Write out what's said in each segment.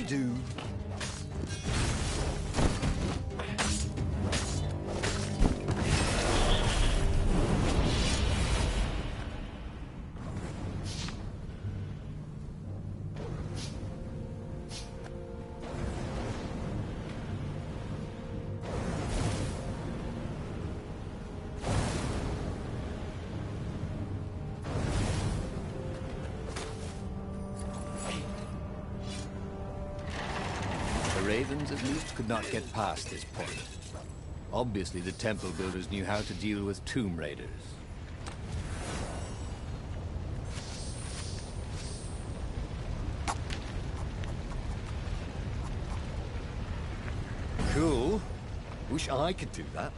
do. Ravens at least could not get past this point. Obviously, the temple builders knew how to deal with tomb raiders. Cool. Wish I could do that.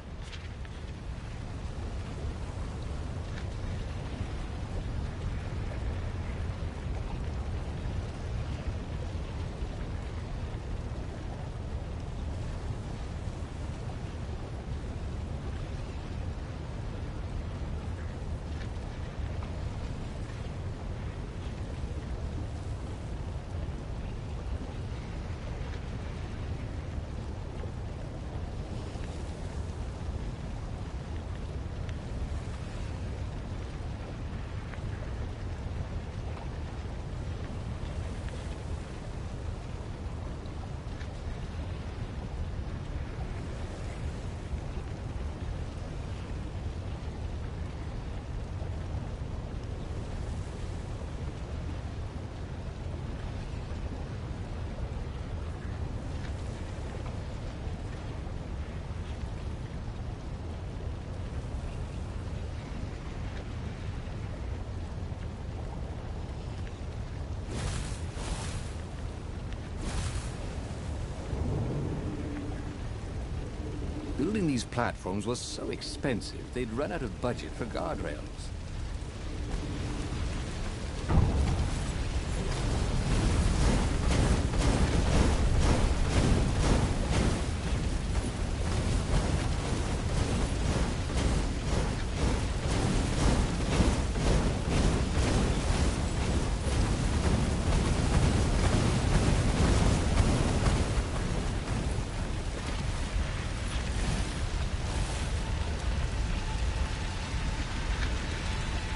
Building these platforms was so expensive, they'd run out of budget for guardrails.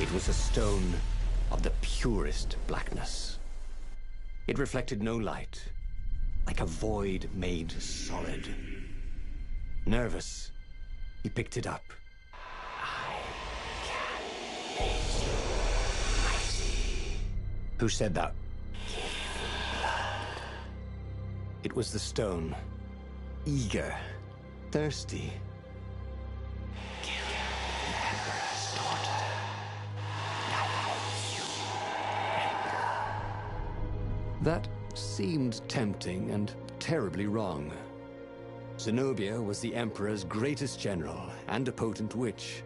It was a stone of the purest blackness. It reflected no light, like a void made solid. Nervous, he picked it up. I can make you mighty. Who said that? Give me blood. It was the stone, eager, thirsty. That seemed tempting and terribly wrong. Zenobia was the Emperor's greatest general and a potent witch.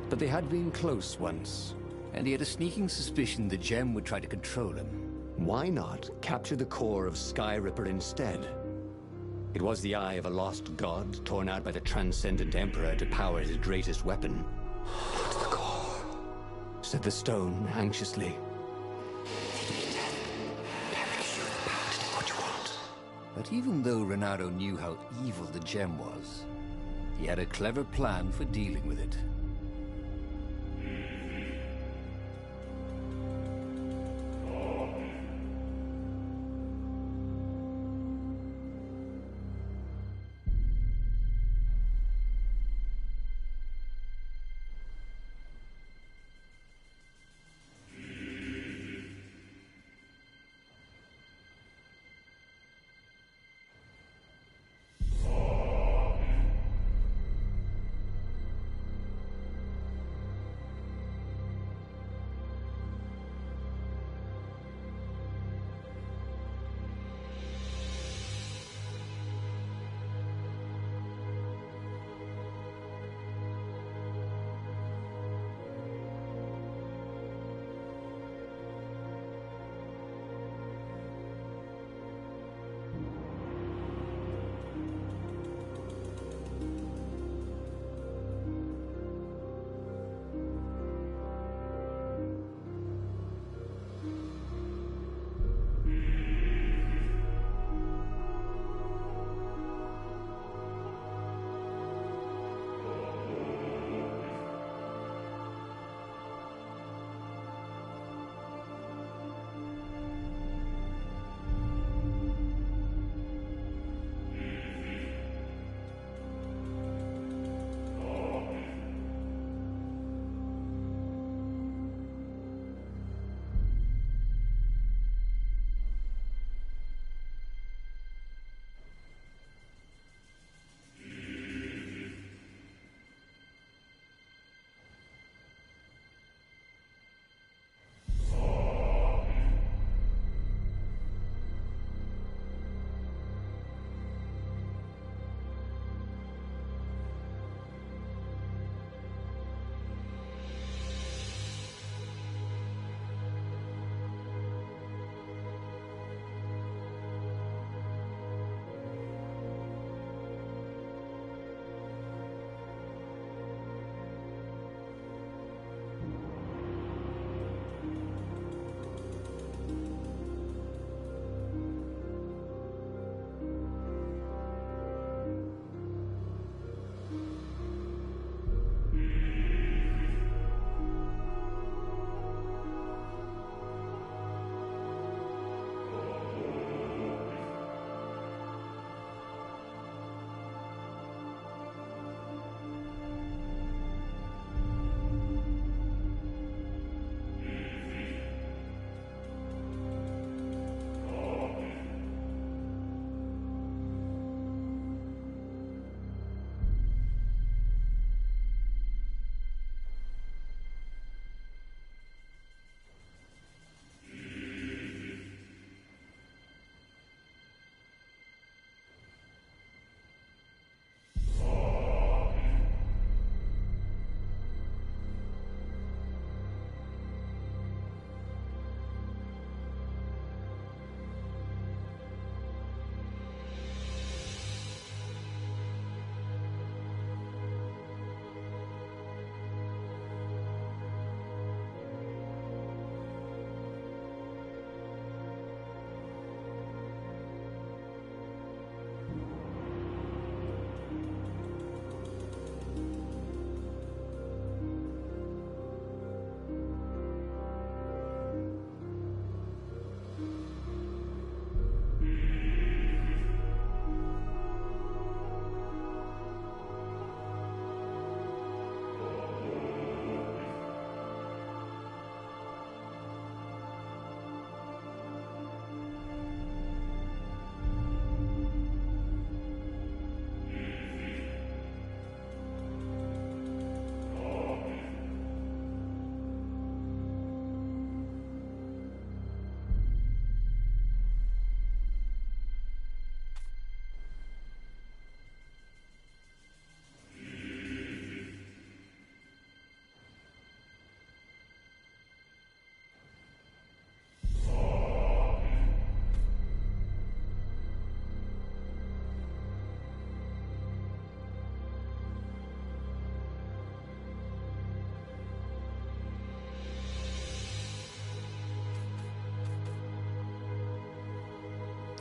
But they had been close once, and he had a sneaking suspicion the gem would try to control him. Why not capture the core of Sky Ripper instead? It was the eye of a lost god torn out by the transcendent Emperor to power his greatest weapon. "Not the core," said the stone anxiously. But even though Renato knew how evil the gem was, he had a clever plan for dealing with it.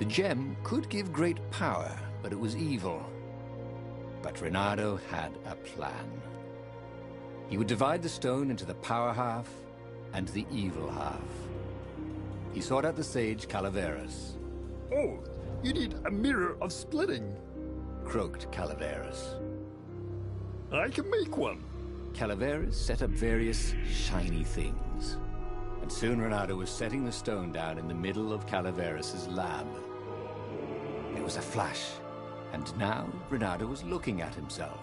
The gem could give great power, but it was evil. But Reynardo had a plan. He would divide the stone into the power half and the evil half. He sought out the sage Calaveras. Oh, you need a mirror of splitting. Croaked Calaveras. I can make one. Calaveras set up various shiny things. And soon Reynardo was setting the stone down in the middle of Calaveras' lab. It was a flash, and now Reynardo was looking at himself.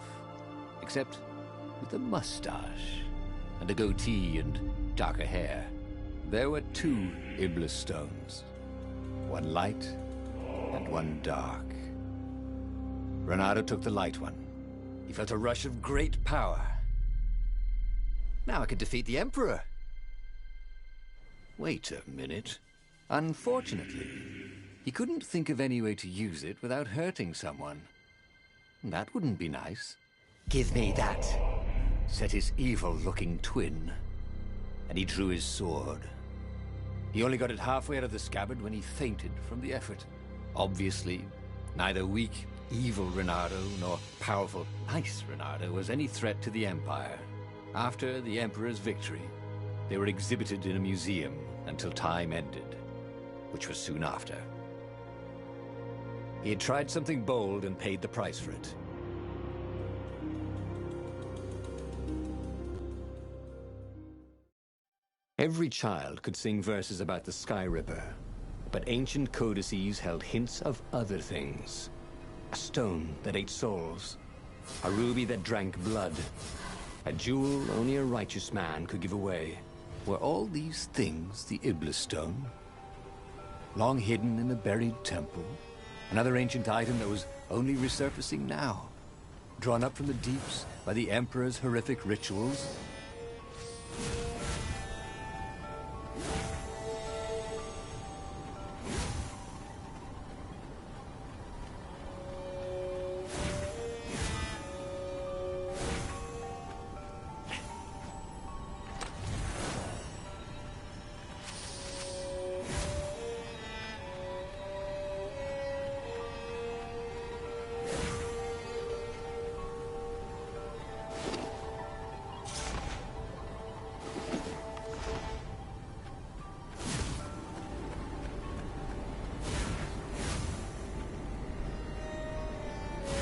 Except with a mustache, and a goatee, and darker hair. There were two Iblis stones. One light, and one dark. Reynardo took the light one. He felt a rush of great power. Now I could defeat the Emperor. Wait a minute. Unfortunately, he couldn't think of any way to use it without hurting someone. That wouldn't be nice. Give me that, said his evil-looking twin. And he drew his sword. He only got it halfway out of the scabbard when he fainted from the effort. Obviously, neither weak, evil Reynardo nor powerful, nice Reynardo was any threat to the Empire. After the Emperor's victory, they were exhibited in a museum until time ended, which was soon after. He had tried something bold and paid the price for it. Every child could sing verses about the Sky Ripper, but ancient codices held hints of other things. A stone that ate souls, a ruby that drank blood, a jewel only a righteous man could give away. Were all these things the Iblis stone? Long hidden in a buried temple? Another ancient item that was only resurfacing now? Drawn up from the deeps by the Emperor's horrific rituals?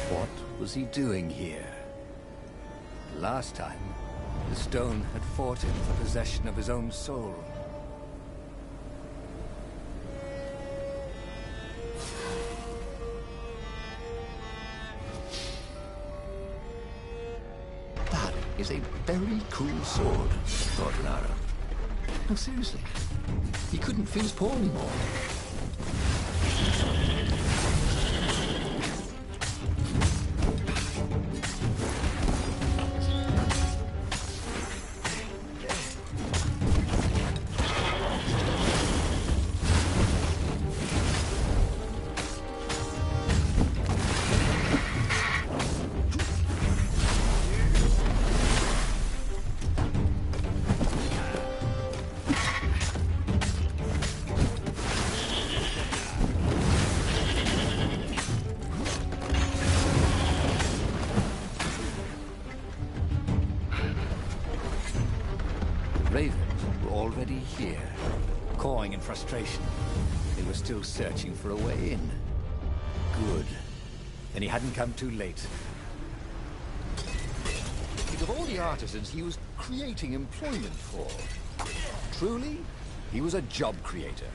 What was he doing here? Last time, the stone had fought him for possession of his own soul. That is a very cool sword, thought Reynardo. No, seriously, he couldn't feel his paw anymore. Ravens were already here, cawing in frustration. They were still searching for a way in. Good. Then he hadn't come too late. Think of all the artisans he was creating employment for. Truly, he was a job creator.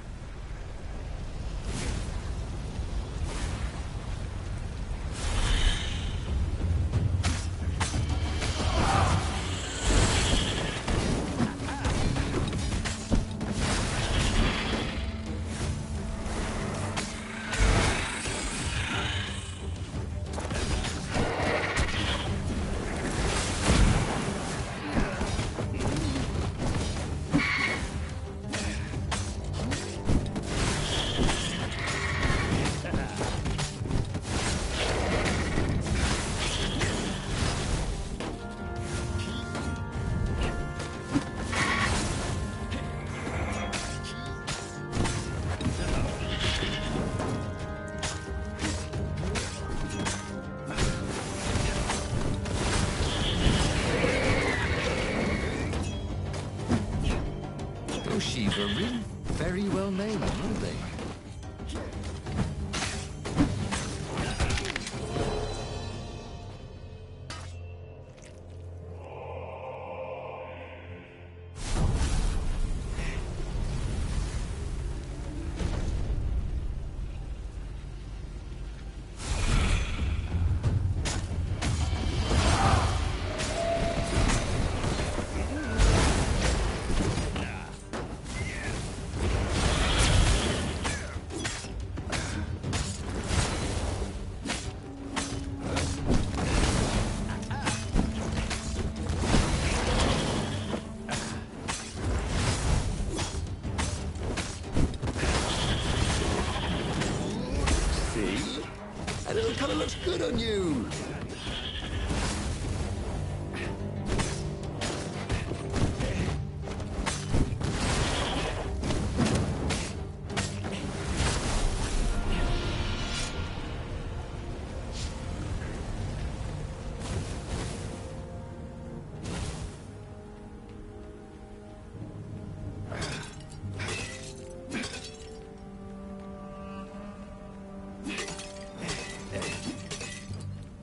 That little color looks good on you.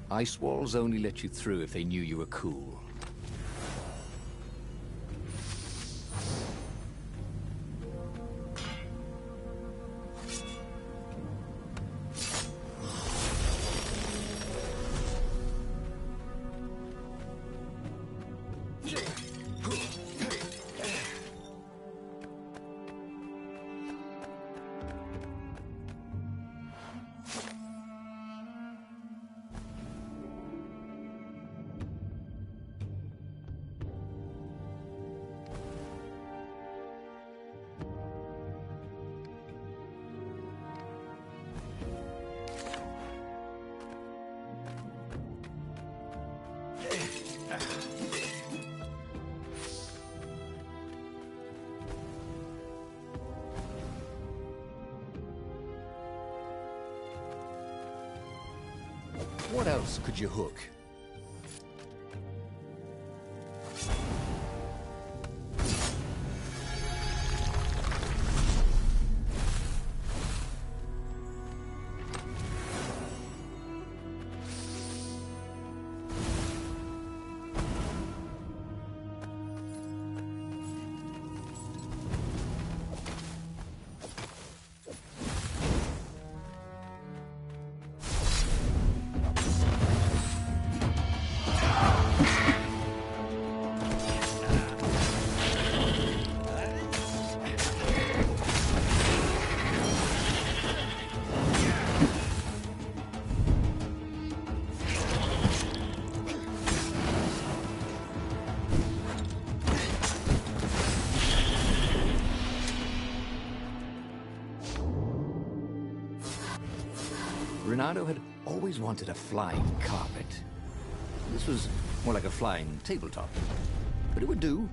Ice walls only let you through if they knew you were cool. What else could you hook? Renato had always wanted a flying carpet. This was more like a flying tabletop, but it would do.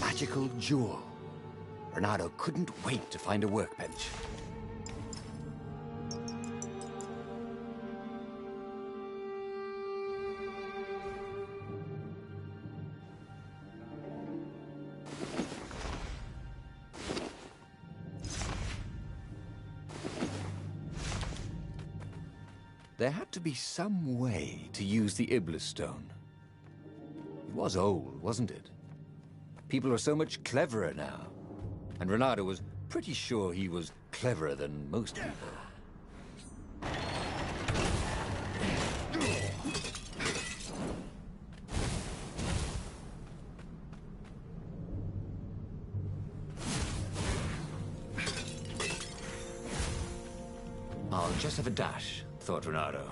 Magical jewel. Renato couldn't wait to find a workbench. There had to be some way to use the Iblis stone. It was old, wasn't it? People are so much cleverer now. And Renato was pretty sure he was cleverer than most people. I'll just have a dash, thought Renato.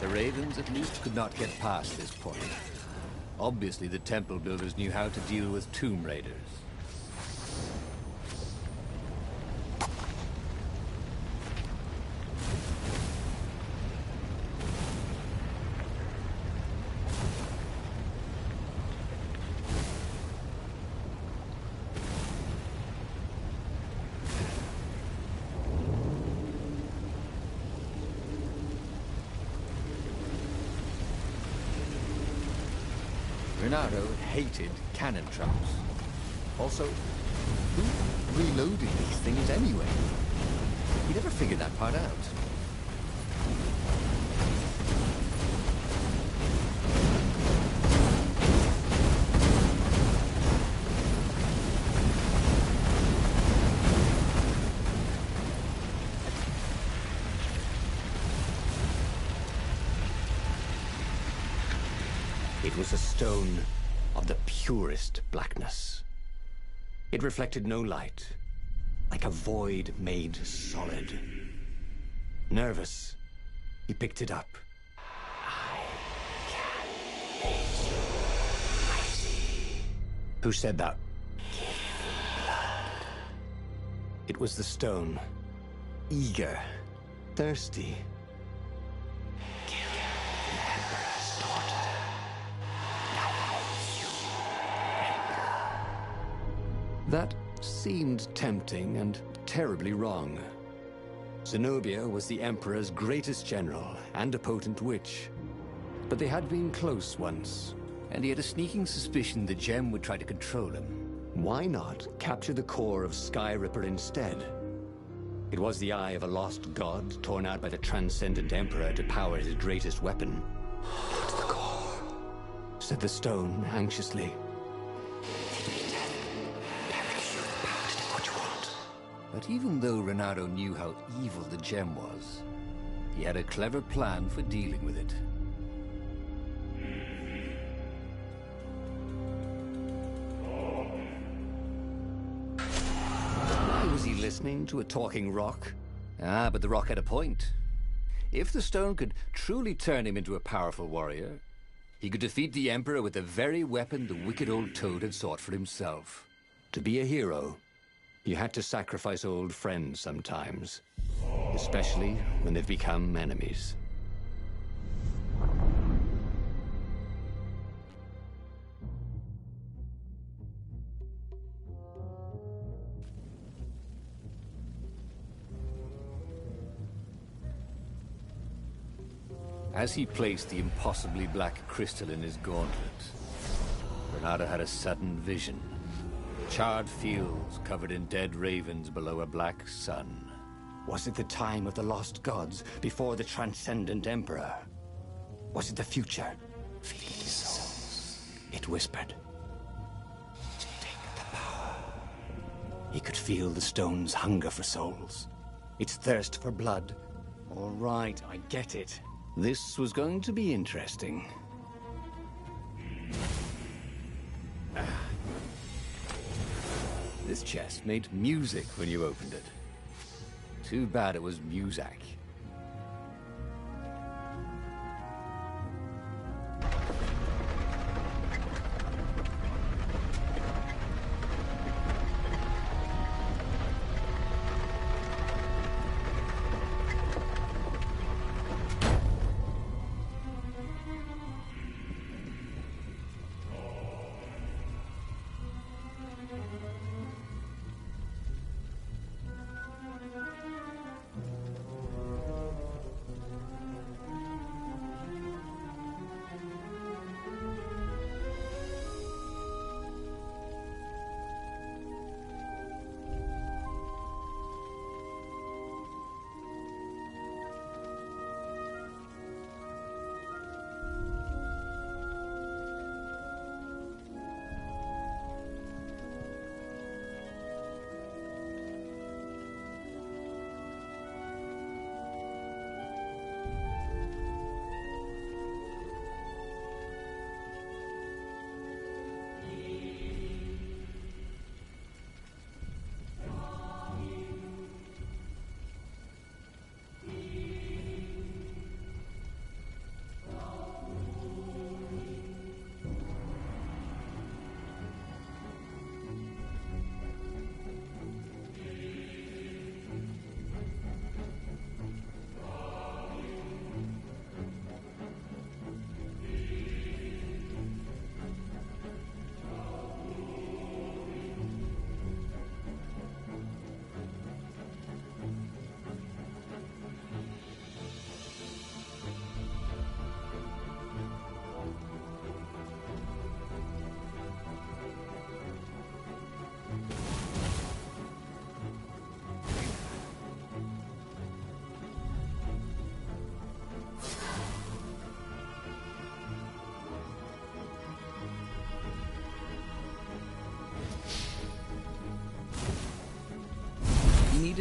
The Ravens at least could not get past this point. Obviously, the temple builders knew how to deal with tomb raiders. Renato hated cannon traps. Also, who reloaded these things anyway? He never figured that part out. It was a stone of the purest blackness. It reflected no light, like a void made solid. Nervous, he picked it up. I can make you mighty. Who said that? Give me blood. It was the stone, eager, thirsty. That seemed tempting and terribly wrong. Zenobia was the Emperor's greatest general and a potent witch. But they had been close once. And he had a sneaking suspicion the gem would try to control him. Why not capture the core of Sky Ripper instead? It was the eye of a lost god torn out by the Transcendent Emperor to power his greatest weapon. Not the core, said the stone anxiously. But even though Renato knew how evil the gem was, he had a clever plan for dealing with it. Why was he listening to a talking rock? Ah, but the rock had a point. If the stone could truly turn him into a powerful warrior, he could defeat the Emperor with the very weapon the wicked old toad had sought for himself. To be a hero, you had to sacrifice old friends sometimes, especially when they've become enemies. As he placed the impossibly black crystal in his gauntlet, Renato had a sudden vision. Charred fields covered in dead ravens below a black sun. Was it the time of the lost gods before the Transcendent Emperor? Was it the future? Feeding souls, it whispered. Take the power. He could feel the stone's hunger for souls, its thirst for blood. All right, I get it. This was going to be interesting. This chest made music when you opened it. Too bad it was Muzak.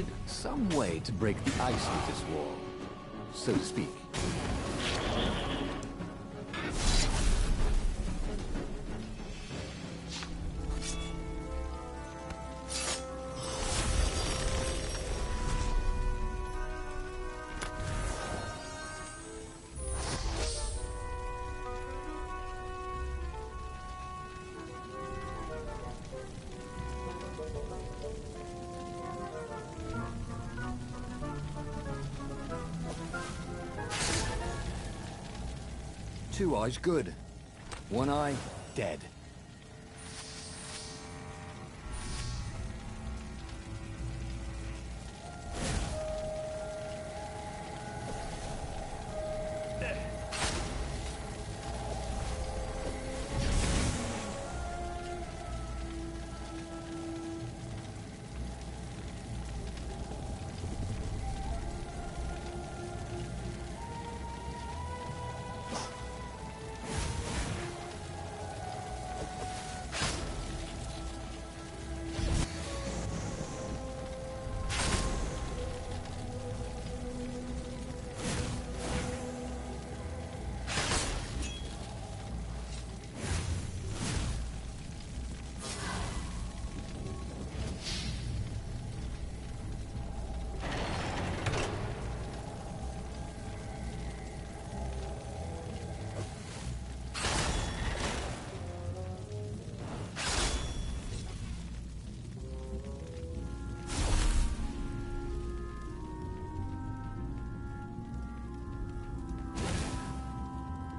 needed some way to break the ice with this wall, so to speak. Two eyes good. One eye dead.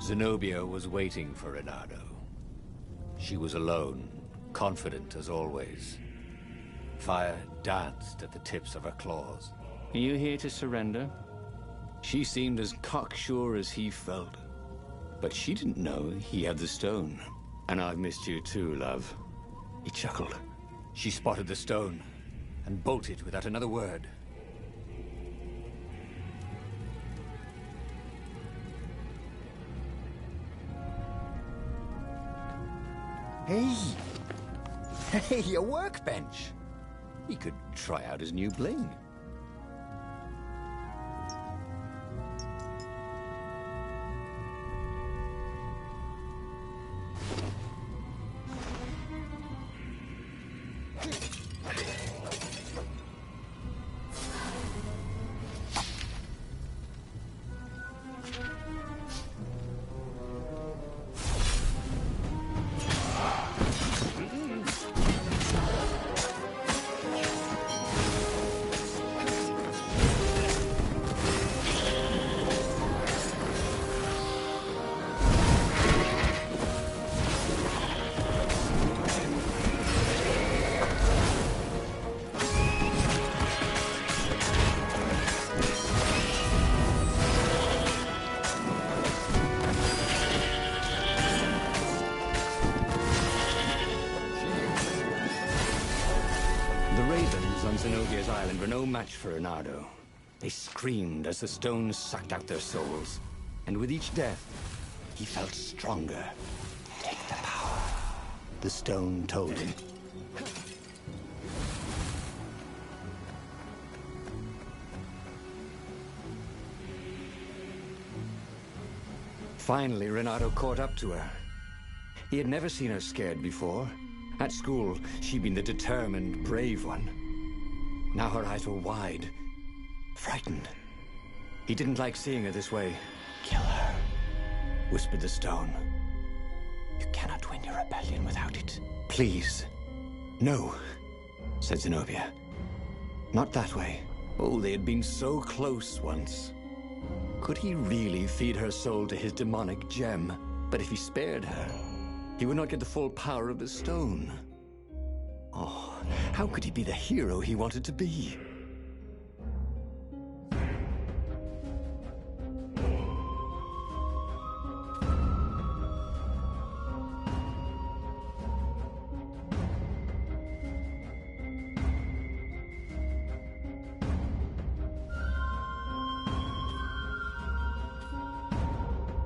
Zenobia was waiting for Renato. She was alone, confident as always. Fire danced at the tips of her claws. Are you here to surrender? She seemed as cocksure as he felt. But she didn't know he had the stone. And I've missed you too, love. He chuckled. She spotted the stone and bolted without another word. Hey, a workbench! He could try out his new bling. Zenobia's island were no match for Renato. They screamed as the stones sucked out their souls. And with each death, he felt stronger. Take the power, the stone told him. Finally, Renato caught up to her. He had never seen her scared before. At school, she'd been the determined, brave one. Now her eyes were wide, frightened. He didn't like seeing her this way. Kill her, whispered the stone. You cannot win your rebellion without it. Please. No, said Zenobia. Not that way. Oh, they had been so close once. Could he really feed her soul to his demonic gem? But if he spared her, he would not get the full power of the stone. Oh, how could he be the hero he wanted to be?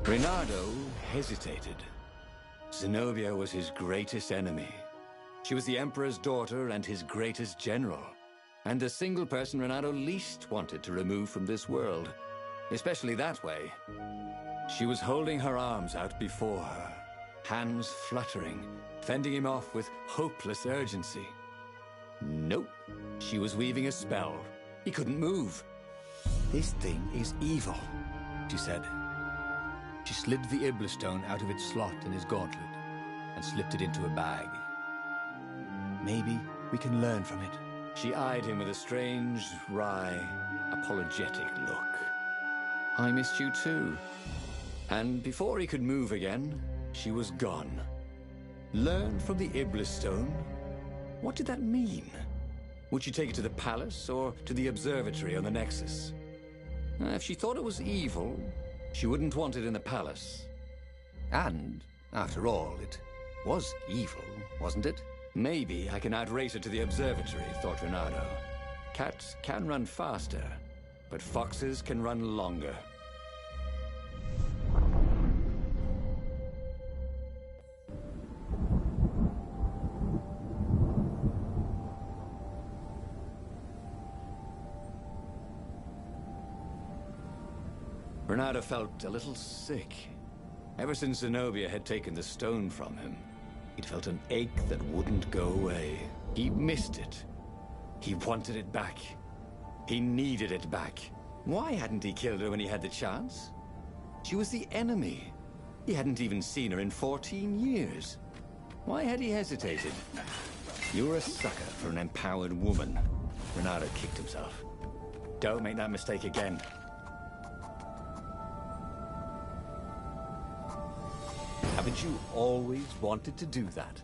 Renato hesitated. Zenobia was his greatest enemy. She was the Emperor's daughter and his greatest general. and the single person Renato least wanted to remove from this world, especially that way. She was holding her arms out before her, hands fluttering, fending him off with hopeless urgency. Nope, she was weaving a spell. He couldn't move. "This thing is evil," she said. She slid the Iblastone out of its slot in his gauntlet and slipped it into a bag. "Maybe we can learn from it." She eyed him with a strange, wry, apologetic look. I missed you too. And before he could move again, she was gone. Learn from the Iblastone? What did that mean? Would she take it to the palace or to the observatory on the Nexus? If she thought it was evil, she wouldn't want it in the palace. And, after all, it was evil, wasn't it? Maybe I can outrace her to the observatory, thought Renato. Cats can run faster, but foxes can run longer. Renato felt a little sick. Ever since Zenobia had taken the stone from him, he'd felt an ache that wouldn't go away. He missed it. He wanted it back. He needed it back. Why hadn't he killed her when he had the chance? She was the enemy. He hadn't even seen her in 14 years. Why had he hesitated? You're a sucker for an empowered woman. Renato kicked himself. Don't make that mistake again. Haven't you always wanted to do that?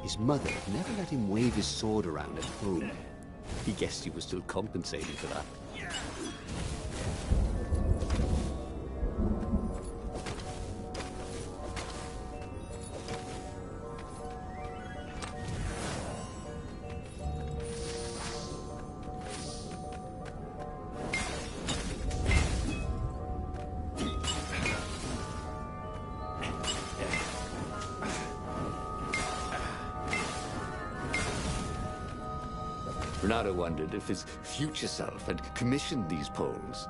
His mother never let him wave his sword around at home. He guessed he was still compensating for that. Renato wondered if his future self had commissioned these poles.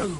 Boom!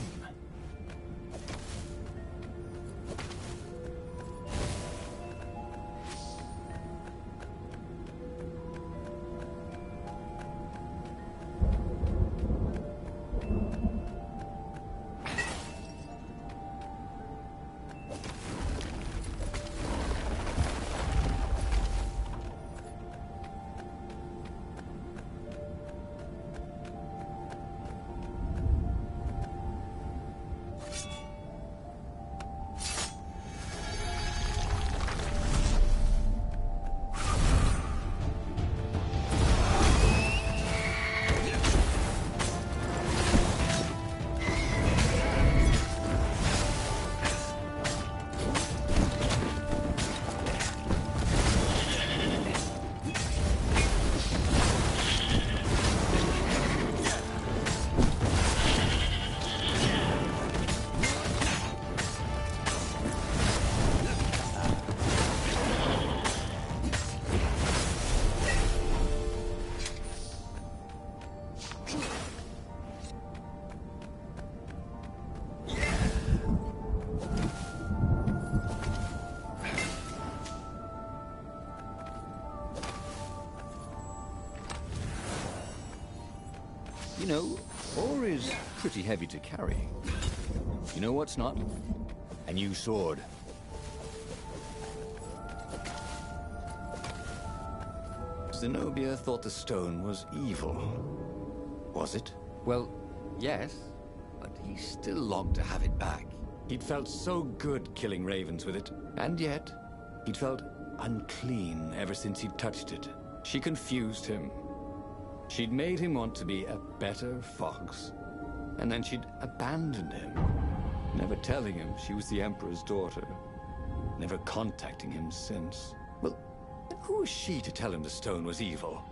You know, ore is pretty heavy to carry. You know what's not? A new sword. Zenobia thought the stone was evil. Was it? Well, yes, but he still longed to have it back. He'd felt so good killing ravens with it, and yet he'd felt unclean ever since he'd touched it. She confused him. She'd made him want to be a better fox, and then she'd abandoned him, never telling him she was the Emperor's daughter, never contacting him since. Well, who was she to tell him the stone was evil?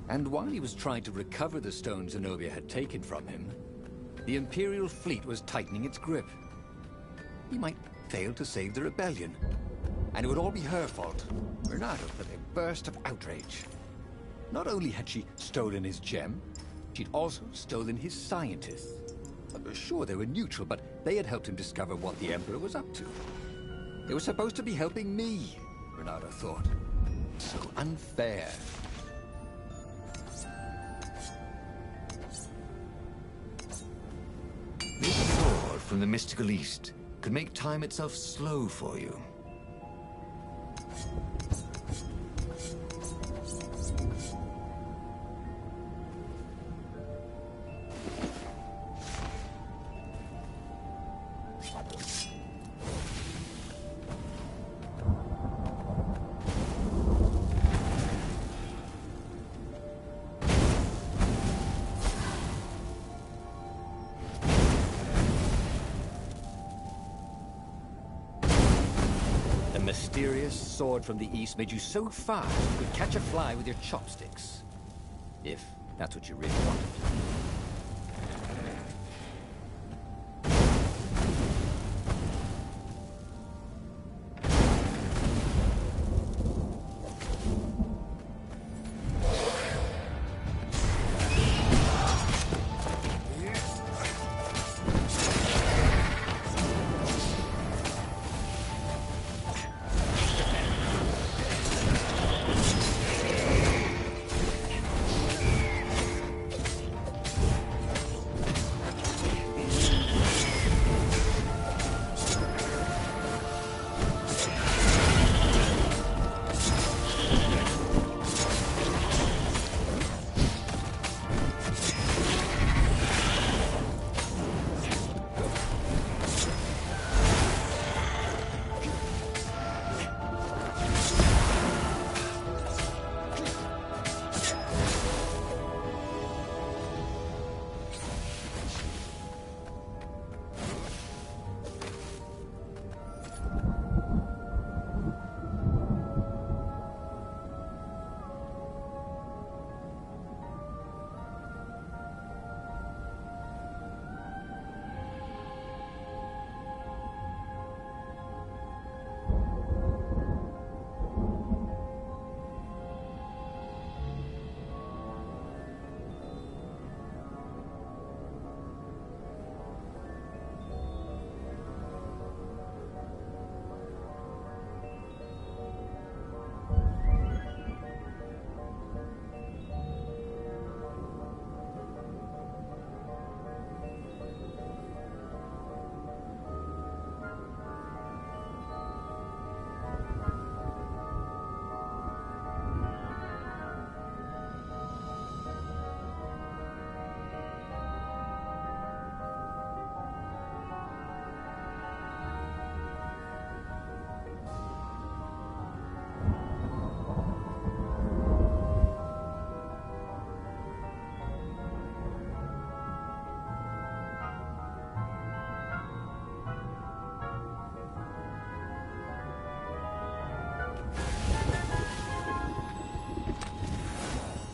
And while he was trying to recover the stone Zenobia had taken from him, the Imperial fleet was tightening its grip. He might fail to save the rebellion, and it would all be her fault. Renato with a burst of outrage. Not only had she stolen his gem, she'd also stolen his scientists. Sure, they were neutral, but they had helped him discover what the Emperor was up to. They were supposed to be helping me, Renato thought. So unfair. This sword from the mystical East could make time itself slow for you. mysterious sword from the east made you so fast you could catch a fly with your chopsticks. If that's what you really wanted.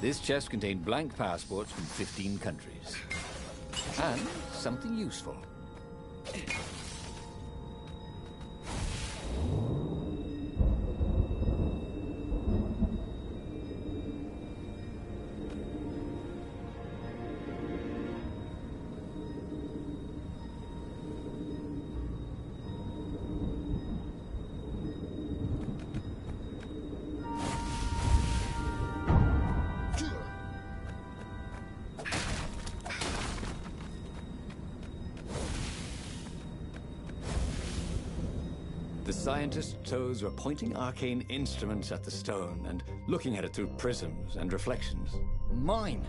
This chest contained blank passports from 15 countries. And something useful. The scientist's toes were pointing arcane instruments at the stone and looking at it through prisms and reflections. Mine,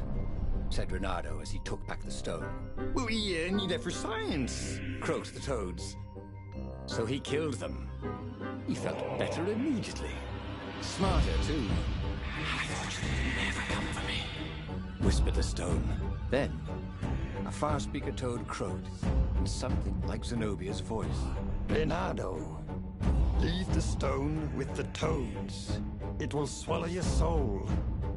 said Reynardo as he took back the stone. Well, we need it for science, croaked the toads. So he killed them. He felt better immediately. Smarter, too. I thought you'd never come for me, whispered the stone. Then, a far speaker toad croaked in something like Zenobia's voice. Reynardo, leave the stone with the toads. It will swallow your soul.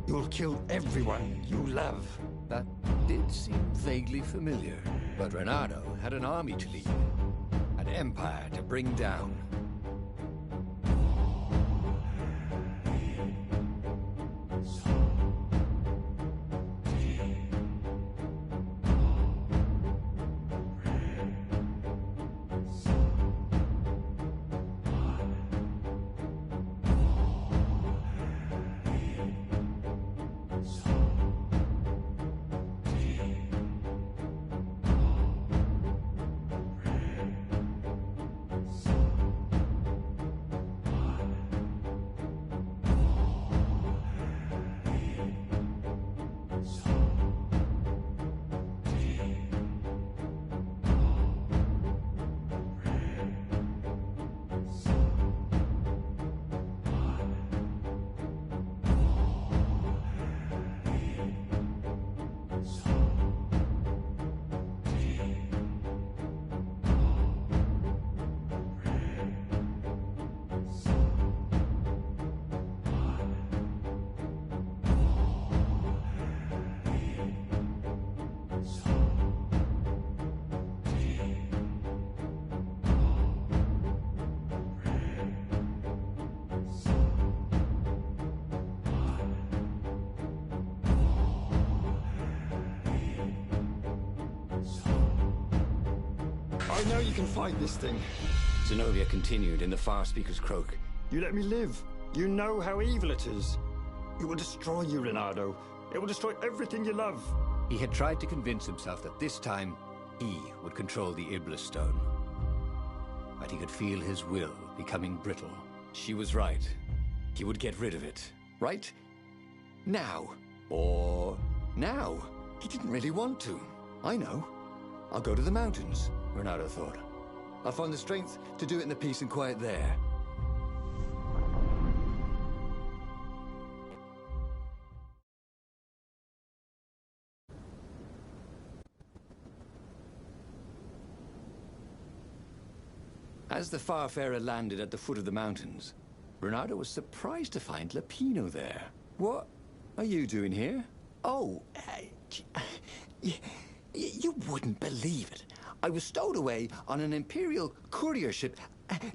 You'll kill everyone you love. That did seem vaguely familiar. But Reynardo had an army to lead, an empire to bring down. I know you can fight this thing. Zenobia continued in the far speaker's croak. You let me live. You know how evil it is. It will destroy you, Reynardo. It will destroy everything you love. He had tried to convince himself that this time he would control the Iblis stone. But he could feel his will becoming brittle. She was right. He would get rid of it. Right? Now. Or now. He didn't really want to. I know. I'll go to the mountains, Reynardo thought. I'll find the strength to do it in the peace and quiet there. As the Farfarer landed at the foot of the mountains, Reynardo was surprised to find Lapino there. What are you doing here? Oh, you wouldn't believe it. I was stowed away on an Imperial courier ship,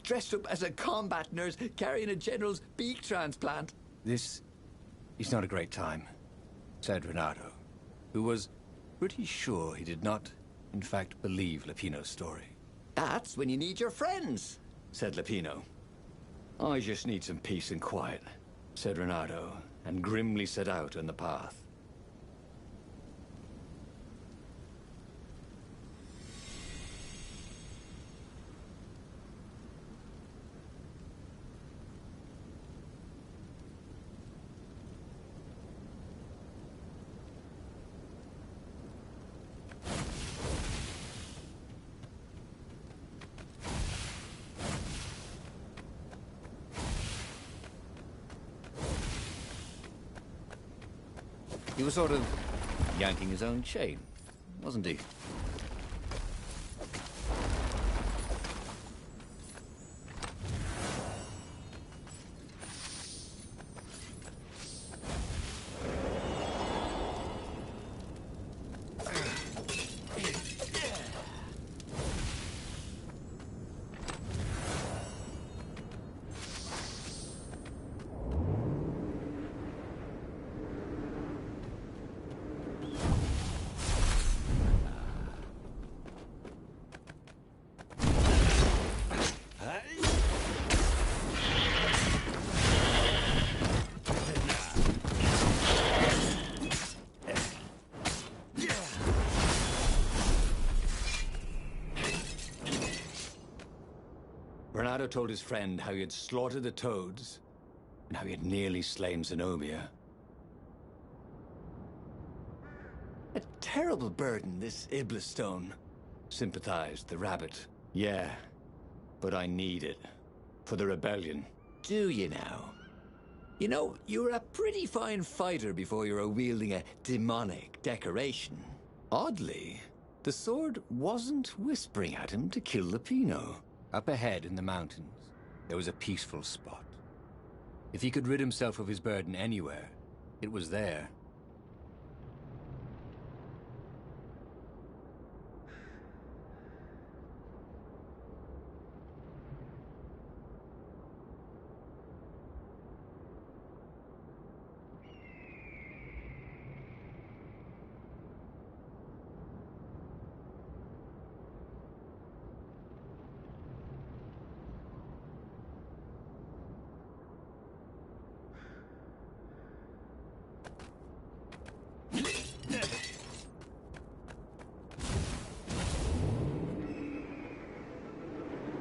dressed up as a combat nurse carrying a general's beak transplant. This is not a great time, said Reynardo, who was pretty sure he did not, in fact, believe Lapino's story. That's when you need your friends, said Lapino. I just need some peace and quiet, said Reynardo, and grimly set out on the path. He was sort of yanking his own chain, wasn't he? Reynardo told his friend how he had slaughtered the toads and how he had nearly slain Zenobia. A terrible burden, this Iblis stone, Sympathized the rabbit. Yeah, but I need it for the rebellion. Do you now? You know, you were a pretty fine fighter before you were wielding a demonic decoration. Oddly, the sword wasn't whispering at him to kill Lapino. Up ahead in the mountains, there was a peaceful spot. If he could rid himself of his burden anywhere, it was there.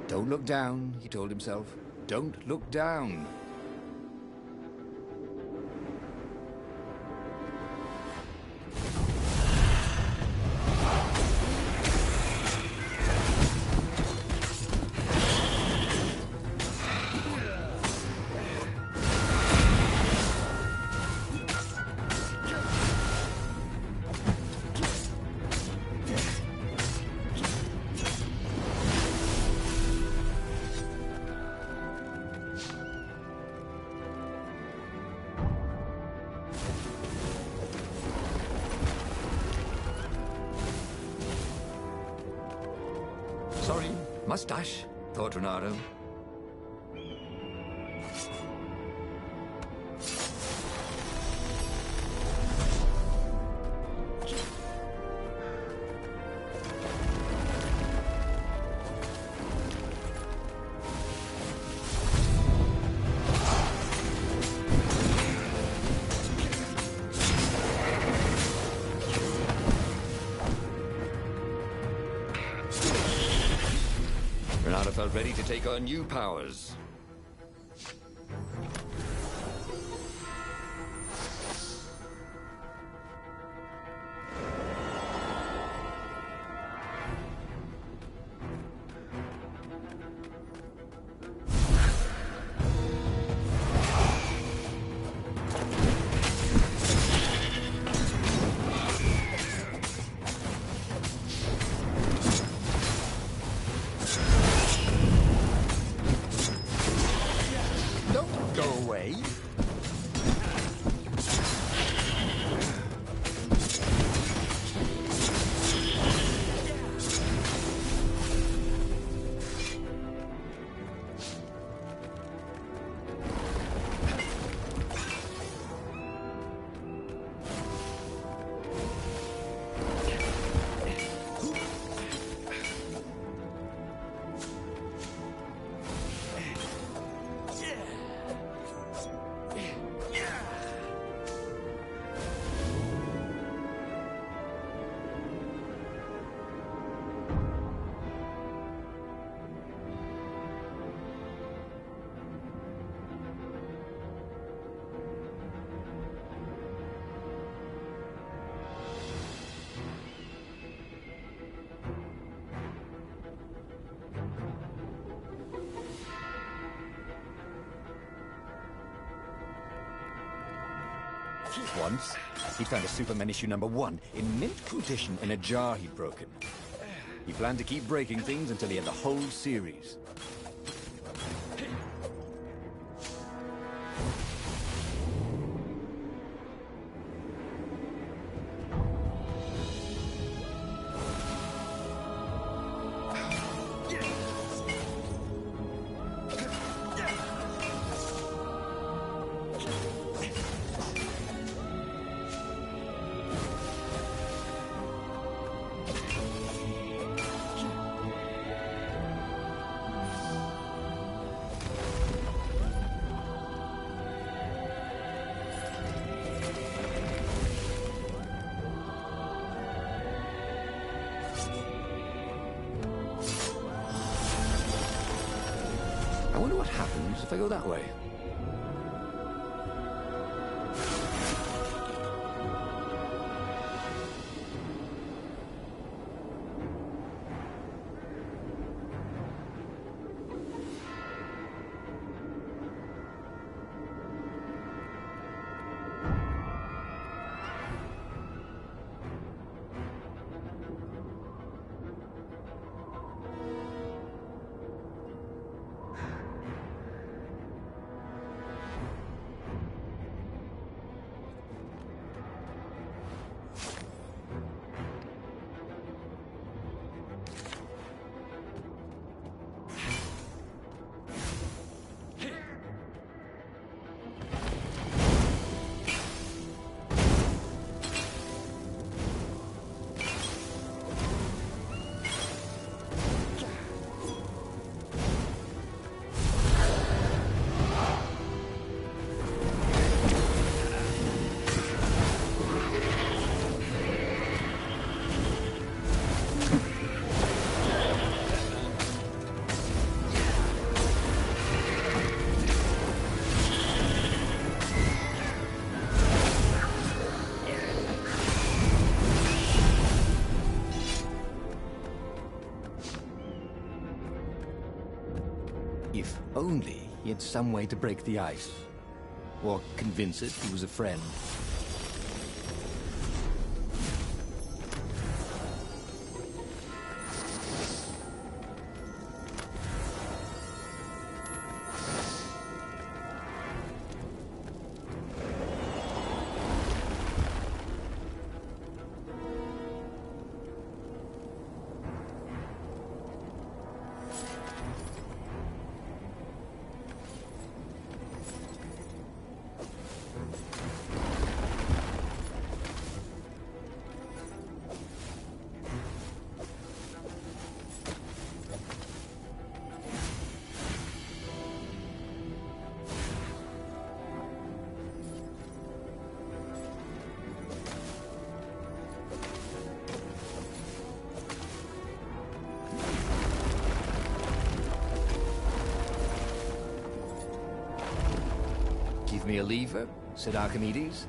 Don't look down, he told himself. Don't look down. Sorry, mustache, thought Reynardo. Renata felt ready to take on new powers. Once, he found a Superman issue #1 in mint condition in a jar he'd broken. He planned to keep breaking things until he had the whole series. I wonder what happens if I go that way. If only he had some way to break the ice. Or convince it he was a friend. "Give me a lever," said Archimedes,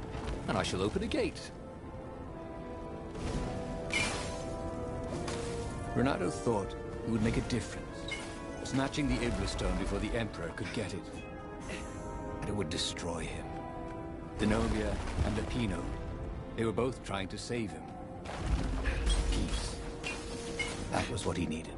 "and I shall open a gate." Renato thought it would make a difference, snatching the Iblis stone before the Emperor could get it. And it would destroy him. Zenobia and Lupino, they were both trying to save him. Peace. That was what he needed.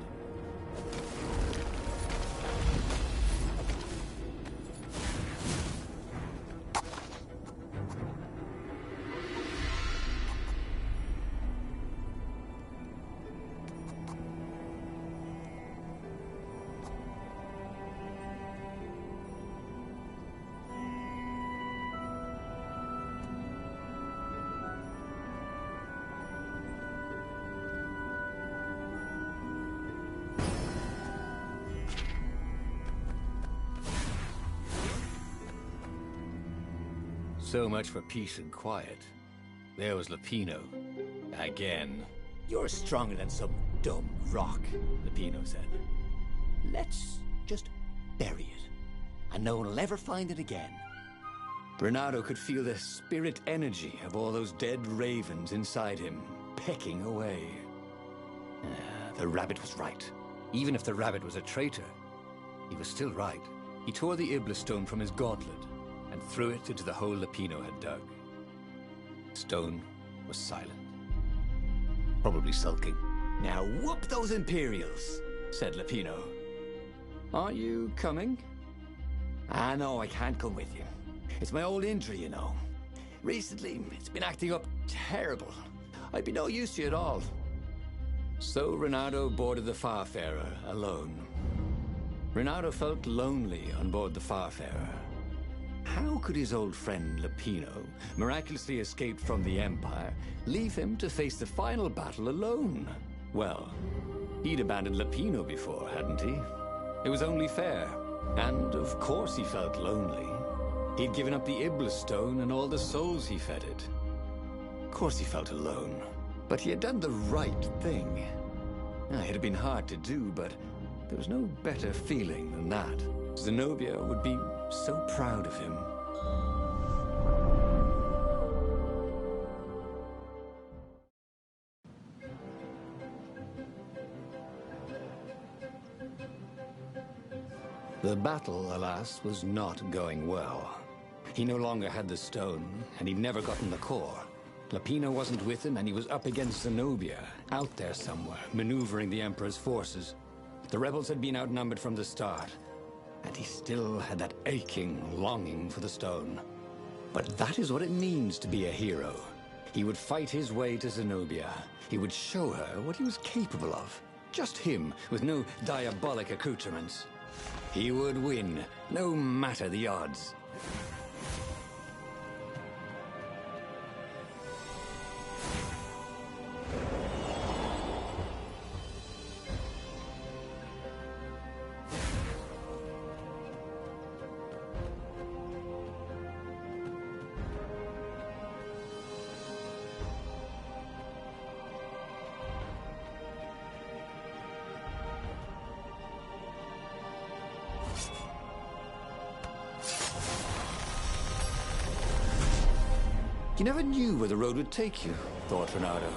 So much for peace and quiet. There was Lupino. Again. You're stronger than some dumb rock, Lupino said. let's just bury it, and no one will ever find it again. Renato could feel the spirit energy of all those dead ravens inside him, pecking away. The rabbit was right. Even if the rabbit was a traitor, he was still right. He tore the Iblis stone from his gauntlet and threw it into the hole Lupino had dug. The stone was silent. Probably sulking. Now whoop those Imperials, said Lupino. Are you coming? Ah, no, I can't come with you. It's my old injury, you know. Recently, it's been acting up terrible. I'd be no use to you at all. So Renato boarded the Farfarer alone. Renato felt lonely on board the Farfarer. How could his old friend Lupino, miraculously escaped from the Empire, leave him to face the final battle alone? Well, he'd abandoned Lupino before, hadn't he? It was only fair. And of course he felt lonely. He'd given up the Iblis stone and all the souls he fed it. Of course he felt alone. But he had done the right thing. It had been hard to do, but there was no better feeling than that. Zenobia would be so proud of him. The battle, alas, was not going well. He no longer had the stone, and he'd never gotten the core. Lupino wasn't with him, and he was up against Zenobia, out there somewhere, maneuvering the Emperor's forces. The rebels had been outnumbered from the start, and he still had that aching longing for the stone. But that is what it means to be a hero. He would fight his way to Zenobia. He would show her what he was capable of. Just him, with no diabolic accoutrements. He would win, no matter the odds. You never knew where the road would take you, thought Renato.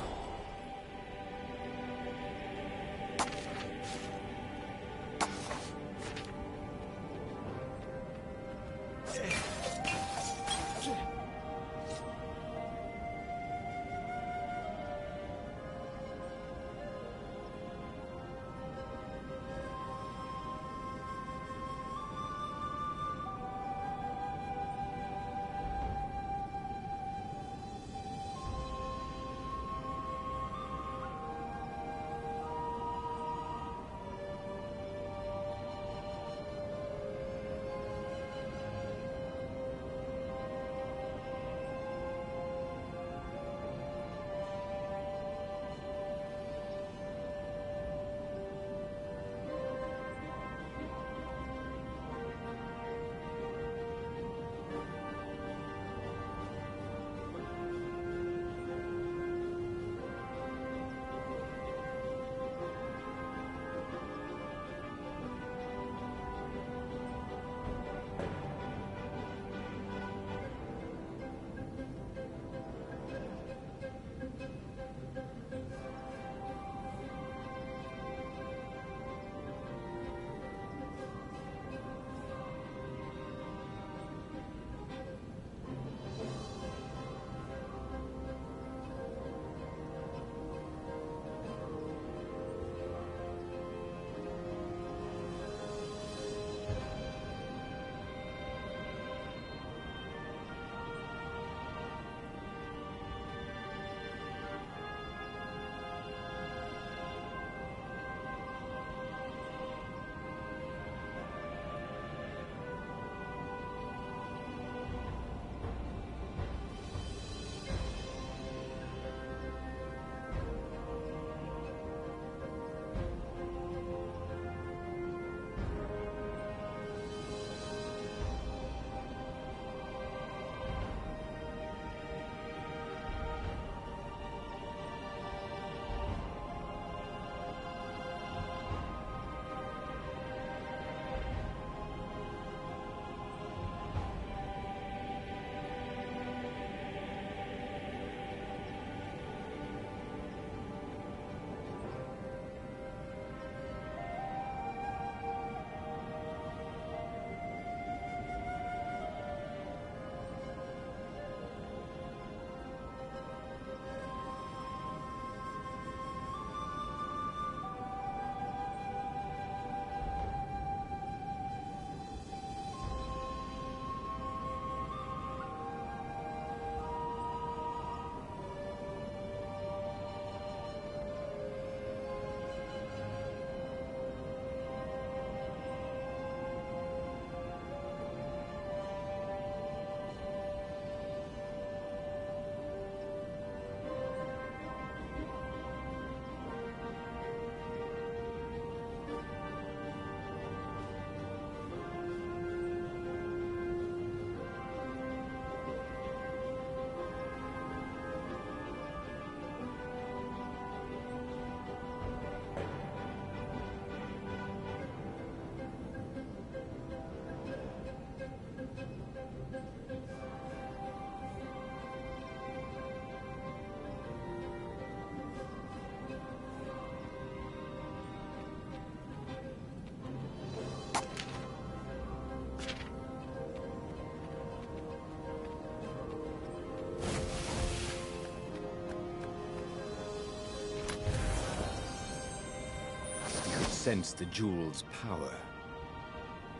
sensed the jewel's power.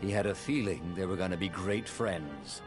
He had a feeling they were going to be great friends.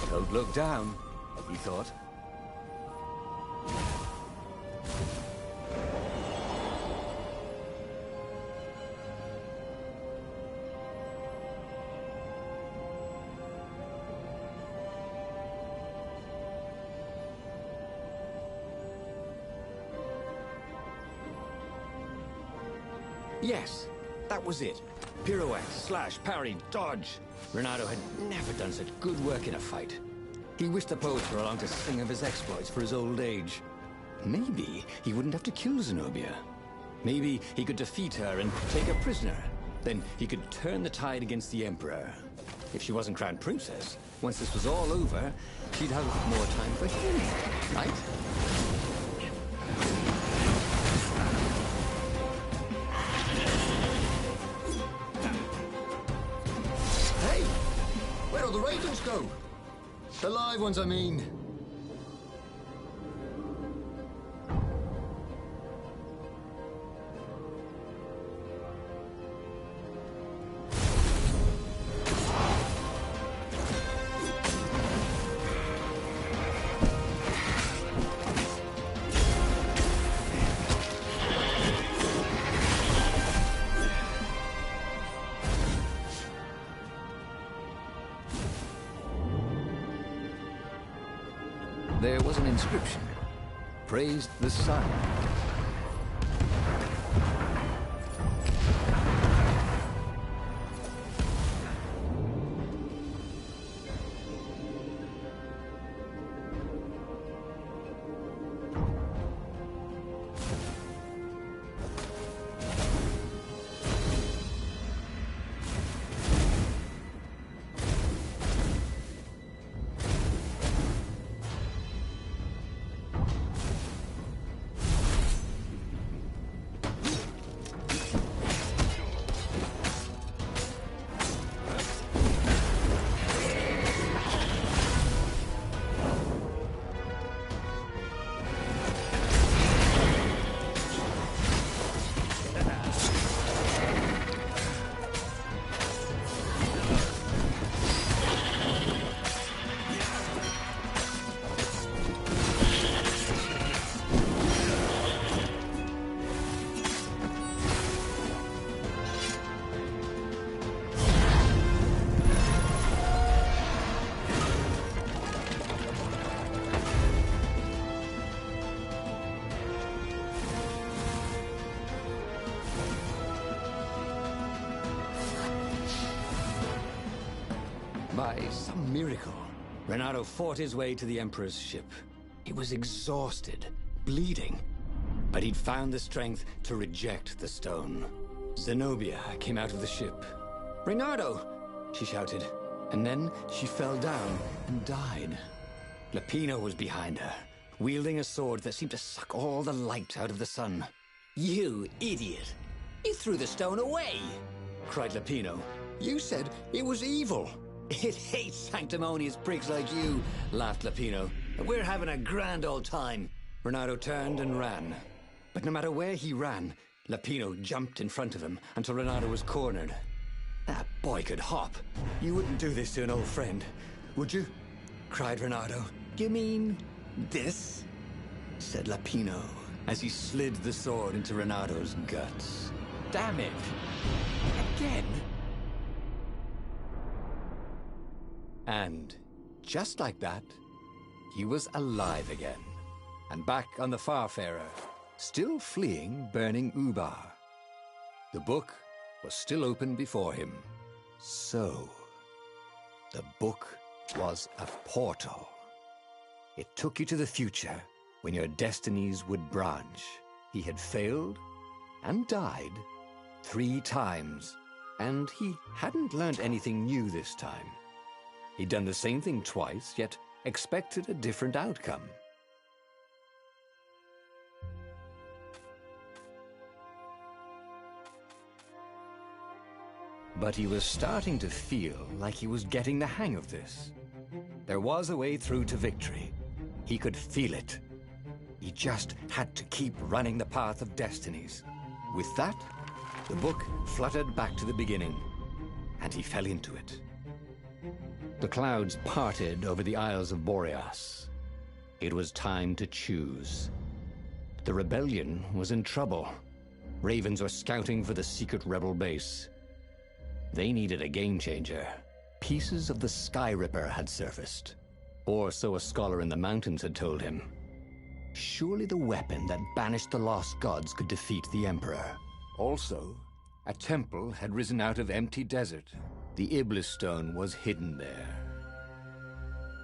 Don't look down, he thought. Yes, that was it. Pirouette, slash, parry, dodge. Ronaldo had never done such good work in a fight. He wished the poets were along to sing of his exploits for his old age. Maybe he wouldn't have to kill Zenobia. Maybe he could defeat her and take her prisoner. Then he could turn the tide against the Emperor. If she wasn't crowned princess, once this was all over, she'd have more time for him, right? Hey! Where all the raiders go? The live ones, I mean. There was an inscription. Praised the sun. By some miracle, Renato fought his way to the Emperor's ship. He was exhausted, bleeding, but he'd found the strength to reject the stone. Zenobia came out of the ship. "Renato!" she shouted, and then she fell down and died. Lapino was behind her, wielding a sword that seemed to suck all the light out of the sun. You idiot! You threw the stone away! Cried Lapino. You said it was evil! "It hates sanctimonious prigs like you," laughed Lapino. "We're having a grand old time." Renato turned and ran. But no matter where he ran, Lapino jumped in front of him until Renato was cornered. That boy could hop. You wouldn't do this to an old friend, would you? cried Renato. You mean this? Said Lapino, as he slid the sword into Renato's guts. Damn it! Again! And just like that, he was alive again, and back on the Farfarer, still fleeing burning Ubar. The book was still open before him. So, the book was a portal. It took you to the future, when your destinies would branch. He had failed and died 3 times, and he hadn't learned anything new this time. He'd done the same thing twice, yet expected a different outcome. But he was starting to feel like he was getting the hang of this. There was a way through to victory. He could feel it. He just had to keep running the path of destinies. With that, the book fluttered back to the beginning, and he fell into it. The clouds parted over the Isles of Boreas. It was time to choose. The rebellion was in trouble. Ravens were scouting for the secret rebel base. They needed a game-changer. Pieces of the Sky Ripper had surfaced, or so a scholar in the mountains had told him. Surely the weapon that banished the lost gods could defeat the Emperor. Also, a temple had risen out of empty desert. The Iblis stone was hidden there.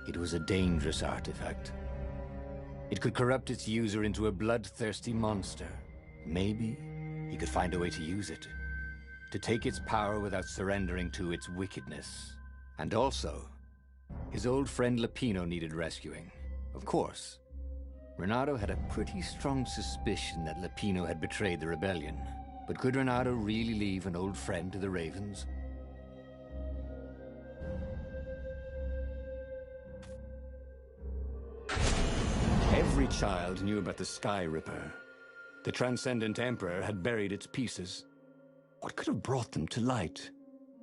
It was a dangerous artifact. It could corrupt its user into a bloodthirsty monster. Maybe he could find a way to use it, to take its power without surrendering to its wickedness. And also, his old friend Lapino needed rescuing. Of course, Renato had a pretty strong suspicion that Lapino had betrayed the rebellion. But could Renato really leave an old friend to the Ravens? Every child knew about the Sky Ripper. The Transcendent Emperor had buried its pieces. What could have brought them to light?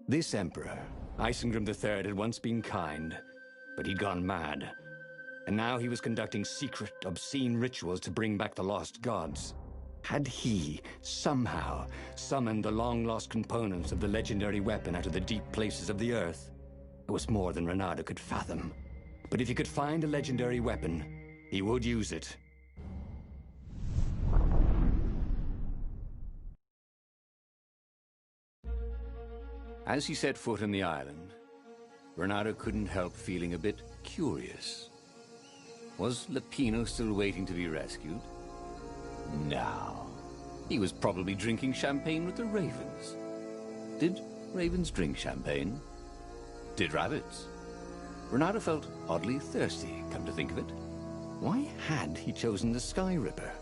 This Emperor, Isengrim III, had once been kind, but he'd gone mad. And now he was conducting secret, obscene rituals to bring back the lost gods. Had he, somehow, summoned the long-lost components of the legendary weapon out of the deep places of the earth? It was more than Renato could fathom. But if he could find a legendary weapon, he would use it. As he set foot on the island, Renato couldn't help feeling a bit curious. Was Lapino still waiting to be rescued? No. He was probably drinking champagne with the ravens. Did ravens drink champagne? Did rabbits? Renato felt oddly thirsty, come to think of it. Why had he chosen the Sky Ripper?